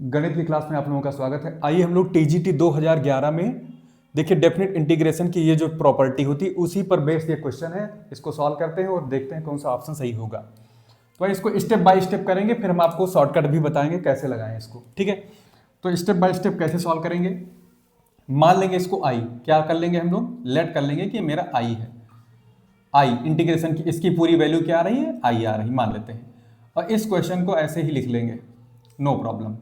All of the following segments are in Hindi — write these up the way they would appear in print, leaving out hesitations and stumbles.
गणित की क्लास में आप लोगों का स्वागत है। आइए हम लोग टीजीटी 2011 में देखिए डेफिनेट इंटीग्रेशन की ये जो प्रॉपर्टी होती है उसी पर बेस्ड ये क्वेश्चन है। इसको सॉल्व करते हैं और देखते हैं कौन सा ऑप्शन सही होगा। तो इसको स्टेप बाय स्टेप करेंगे, फिर हम आपको शॉर्टकट भी बताएंगे कैसे लगाएं इसको। ठीक है, तो स्टेप बाय स्टेप कैसे सॉल्व करेंगे। मान लेंगे इसको आई, क्या कर लेंगे हम लोग, लेट कर लेंगे कि मेरा आई है। आई इंटीग्रेशन की इसकी पूरी वैल्यू क्या आ रही है, आई आ रही, मान लेते हैं। और इस क्वेश्चन को ऐसे ही लिख लेंगे, नो प्रॉब्लम।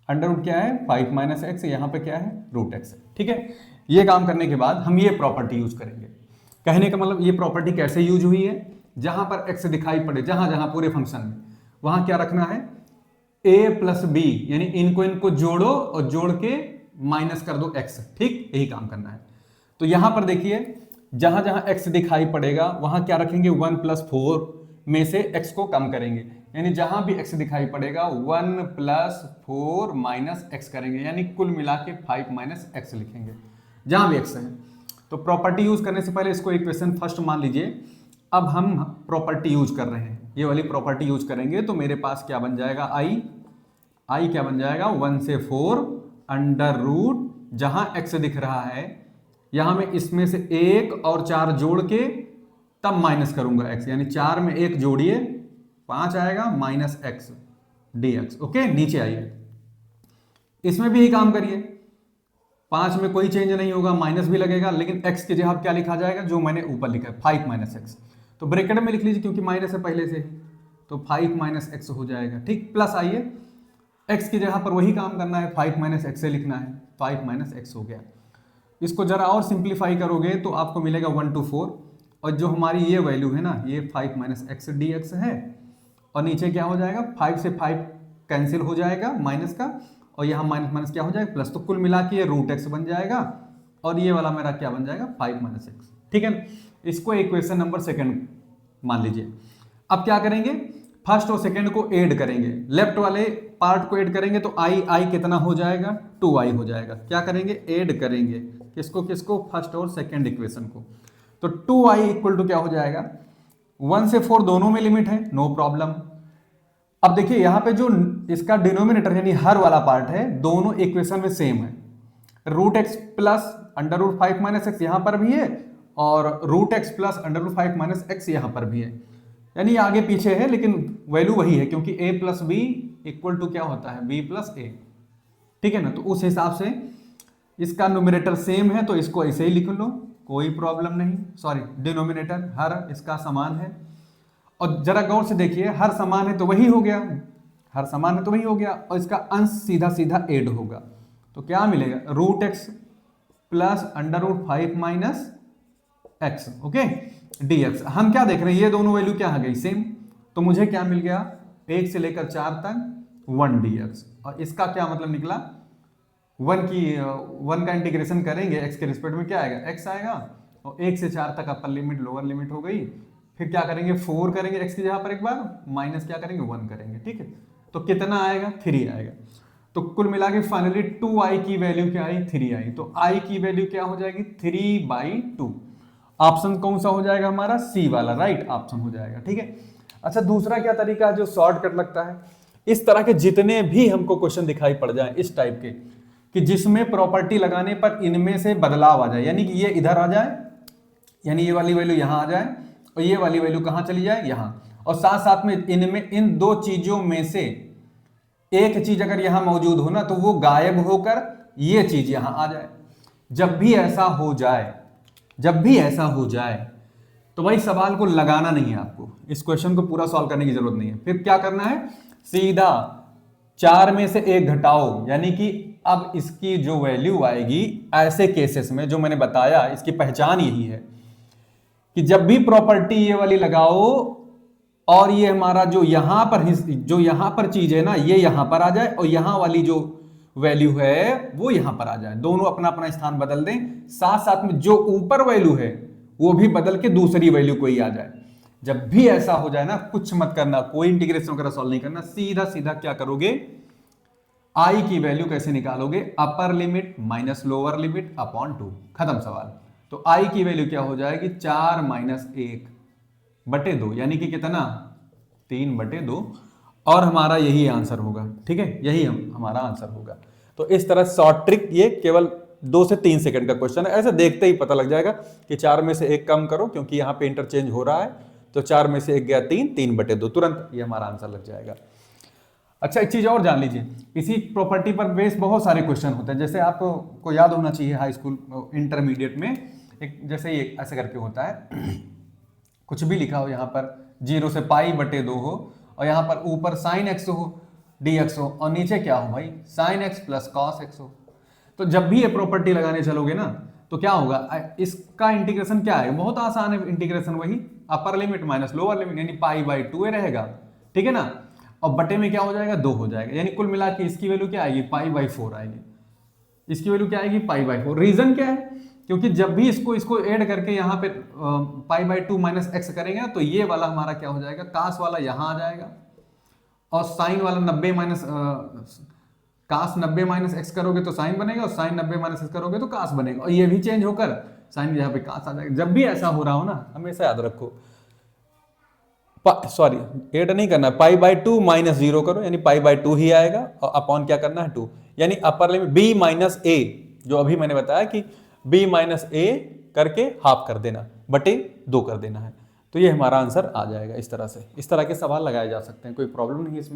अंडर रूट क्या है, 5 माइनस एक्स, यहाँ पे क्या है, रूट एक्स है। ठीक है, ये काम करने के बाद हम ये प्रॉपर्टी यूज करेंगे। कहने का मतलब ये प्रॉपर्टी कैसे यूज हुई है, जहां पर एक्स दिखाई पड़े, जहां जहां पूरे फंक्शन में, वहां क्या रखना है, ए प्लस बी, यानी इनको जोड़ो और जोड़ के माइनस कर दो एक्स। ठीक, यही काम करना है। तो यहां पर देखिए जहां जहां एक्स दिखाई पड़ेगा वहां क्या रखेंगे, 1 प्लस 4 में से एक्स को कम करेंगे, यानी जहां भी एक्स दिखाई पड़ेगा 1 प्लस 4 माइनस एक्स करेंगे, यानी कुल मिला के 5 माइनस एक्स लिखेंगे जहां भी एक्स है। तो प्रॉपर्टी यूज करने से पहले इसको इक्वेशन फर्स्ट मान लीजिए। अब हम प्रॉपर्टी यूज कर रहे हैं, ये वाली प्रॉपर्टी यूज करेंगे तो मेरे पास क्या बन जाएगा, आई क्या बन जाएगा, 1 से 4 अंडर रूट, जहां एक्स दिख रहा है यहां में इसमें से 1 और 4 जोड़ के तब माइनस करूंगा एक्स, यानी 4 में 1 जोड़िए 5 आएगा minus x D x. Okay, नीचे आइए, इसमें भी यही काम करिए। 5 में कोई चेंज नहीं होगा, माइनस भी लगेगा, लेकिन एक्स की जगह क्या लिखा जाएगा, जो मैंने ऊपर लिखा है 5 माइनस एक्स, तो ब्रैकेट में लिख लीजिए क्योंकि माइनस है पहले से ही, तो 5 माइनस एक्स हो जाएगा। ठीक, प्लस आइए, एक्स की जगह पर वही काम करना है, 5 माइनस एक्स से लिखना है, 5 माइनस एक्स हो गया। इसको जरा और सिंप्लीफाई करोगे तो आपको मिलेगा 1 to 4, और जो हमारी ये वैल्यू है ना, ये 5 माइनस एक्स डी एक्स है, और नीचे क्या हो जाएगा, 5 से 5 कैंसिल हो जाएगा माइनस का, और यहाँ माइनस माइनस क्या हो जाएगा प्लस, तो कुल मिला के ये रूट एक्स बन जाएगा, और ये वाला मेरा क्या बन जाएगा, 5 माइनस एक्स। ठीक है, इसको इक्वेशन नंबर सेकंड मान लीजिए। अब क्या करेंगे, फर्स्ट और सेकंड को ऐड करेंगे, लेफ्ट वाले पार्ट को ऐड करेंगे तो आई कितना हो जाएगा, 2i हो जाएगा। क्या करेंगे, ऐड करेंगे किसको किसको, फर्स्ट और सेकंड इक्वेशन को, तो 2i इक्वल टू क्या हो जाएगा, 1 से 4 दोनों में लिमिट है, नो प्रॉब्लम। अब देखिए यहां पे जो इसका डिनोमिनेटर यानी हर वाला पार्ट है, दोनों इक्वेशन में सेम है। Root x plus under root 5 minus x यहां पर भी है, और root x plus under root 5 minus x यहां पर भी है, यानी आगे पीछे है लेकिन वैल्यू वही है, क्योंकि a plus B equal to क्या होता है, b प्लस ए। ठीक है ना, तो उस हिसाब से इसका न्यूमरेटर सेम है तो इसको ऐसे ही लिख लो, कोई प्रॉब्लम नहीं। सॉरी, डिनोमिनेटर हर इसका समान है, और जरा गौर से देखिए, हर समान है तो वही हो गया, हर समान है तो वही हो गया, और इसका अंश सीधा सीधा ऐड होगा, तो क्या मिलेगा, root x plus under root 5 minus x, okay, D x. हम क्या देख रहे हैं, ये दोनों वैल्यू क्या आ गई, सेम, तो मुझे क्या मिल गया, 1 से लेकर 4 तक 1 डी एक्स, और इसका क्या मतलब निकला, 1 का इंटीग्रेशन करेंगे एक्स के रिस्पेक्ट में क्या आएगा, एक्स आएगा, और 1 से 4 तक अपर लिमिट लोअर लिमिट हो गई, फिर क्या करेंगे 4 करेंगे एक्स की जगह पर एक बार, माइनस क्या करेंगे 1 करेंगे। ठीक है, तो कितना आएगा, 3 आएगा। तो कुल मिला के फाइनली 2i की वैल्यू क्या आई, 3 आई, तो i की वैल्यू क्या हो जाएगी, 3/2। ऑप्शन कौन सा हो जाएगा हमारा, सी वाला राइट ऑप्शन हो जाएगा। ठीक है, अच्छा दूसरा क्या तरीका है जो शॉर्टकट लगता है, इस तरह के जितने भी हमको क्वेश्चन दिखाई पड़ जाए इस टाइप के, कि जिसमें प्रॉपर्टी लगाने पर इनमें से बदलाव आ जाए, यानी कि ये इधर आ जाए, यानी ये वाली वैल्यू यहां आ जाए, और ये वाली वैल्यू कहां चली जाए, यहां, और साथ साथ में इनमें इन दो चीजों में से एक चीज अगर यहां मौजूद हो ना, तो वो गायब होकर ये चीज यहां आ जाए। जब भी ऐसा हो जाए, जब भी ऐसा हो जाए तो भाई सवाल को लगाना नहीं है आपको, इस क्वेश्चन को पूरा सॉल्व करने की जरूरत नहीं है। फिर क्या करना है, सीधा 4 में से 1 घटाओ, यानी कि अब इसकी जो वैल्यू आएगी ऐसे केसेस में, जो मैंने बताया इसकी पहचान यही है कि जब भी प्रॉपर्टी ये वाली लगाओ और ये हमारा जो यहां पर चीज है ना, ये यहां पर आ जाए, और यहां वाली जो वैल्यू है वो यहां पर आ जाए, दोनों अपना अपना स्थान बदल दें, साथ साथ में जो ऊपर वैल्यू है वो भी बदल के दूसरी वैल्यू कोई आ जाए। जब भी ऐसा हो जाए ना, कुछ मत करना, कोई इंटीग्रेशन वगैरह सॉल्व नहीं करना, सीधा सीधा क्या करोगे, आई की वैल्यू कैसे निकालोगे, upper limit minus lower limit upon 2, खत्म सवाल। तो आई की वैल्यू क्या हो जाएगी, 4 माइनस 1/2, यानी कि कितना, 3/2, और हमारा यही आंसर होगा। ठीक है, यही हमारा आंसर होगा। तो इस तरह शॉर्ट ट्रिक, ये केवल 2 से 3 सेकंड का क्वेश्चन है। ऐसे देखते ही पता लग जाएगा कि 4 में से 1 कम करो, क्योंकि यहाँ पे इंटरचेंज हो रहा है, तो 4 में से 1 गया 3, 3/2, तुरंत ये हमारा आंसर लग जाएगा। अच्छा, एक चीज और जान लीजिए, इसी प्रॉपर्टी पर बेस बहुत सारे क्वेश्चन होते हैं। जैसे आपको याद होना चाहिए हाई स्कूल इंटरमीडिएट में, एक जैसे ये ऐसे करके होता है, कुछ भी लिखा हो यहाँ पर 0 से π/2 हो, और यहाँ पर ऊपर sin x हो, dx हो, और नीचे क्या हो भाई, sin x plus cos x हो। तो जब भी ये प्रॉपर्टी लगाने चलोगे ना, तो क्या होगा, इसका इंटीग्रेशन क्या है, बहुत आसान है इंटीग्रेशन, वही upper limit minus lower limit, यानी π/2 रहेगा। ठीक है ना, और बटे में क्या हो जाएगा, 2 हो जाएगा, यानी कुल मिला के इसकी वैल्यू क्या आएगी, π/4 आएगी। इसकी वैल्यू क्या आएगी, π/4। रीजन क्या है, क्योंकि जब भी इसको ऐड करके यहाँ पे π/2 माइनस एक्स करेंगे ना, तो ये वाला हमारा क्या हो जाएगा, कास वाला यहाँ आ जाएगा, और साइन वाला 90 माइनस कास 90 माइनस एक्स करोगे तो साइन बनेगा, और साइन 90 माइनस एक्स करोगे तो कास बनेगा, और ये भी चेंज होकर साइन यहाँ पे कास आ जाएगा। जब भी ऐसा हो रहा हो ना, हमेशा याद रखो, सॉरी ऐड नहीं करना, π/2 माइनस 0 करो, यानी π/2 ही आएगा, और अपॉन क्या करना है, 2, यानी upper limit b minus a, जो अभी मैंने बताया कि b माइनस a करके हाफ कर देना, बटे 2 कर देना है। तो ये हमारा आंसर आ जाएगा। इस तरह से, इस तरह के सवाल लगाए जा सकते हैं, कोई प्रॉब्लम नहीं है इसमें।